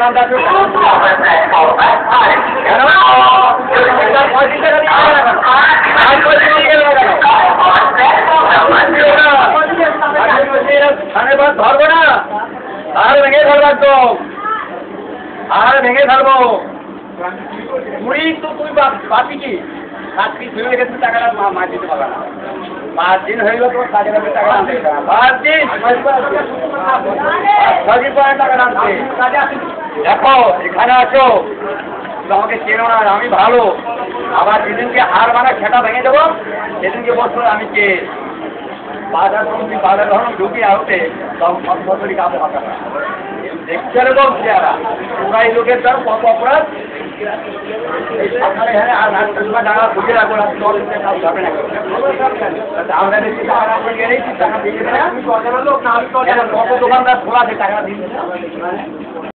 দোকানদার কেন ধরবো না আর ভেঙে ধরবো একদম আর ভেঙে ধরবো মুড়ি তো তুই পাবি কি আজকে ধরে রেখে তুই টাকাটা মার দিতে পারবে না 5 দিন হয়ে গেল তোমার কাজে লাগবে টাকা আনতে 5 দিন 6 পরে টাকা আনতে দেখো এখানে আছো আমাকে চেনো না আমি ভালো আবার যেদিনকে হার বানা সেটা ভেঙে দেবো সেদিনকে বলছো আমি কে বাজার ধরুন ঢুকি আসতে তখন সব বছরই কাপড় হাতে দেখতে এরকম চেহারা তোমরা এই লোকের দ্বারা কত অপরাধ আপনার এখানে আর টাকা বুঝে রাখবো যাবে না আমরা বেশি টাকা গেলেই টাকা দিয়ে দেবে কত দোকানদার খোলা আছে টাকা দিয়ে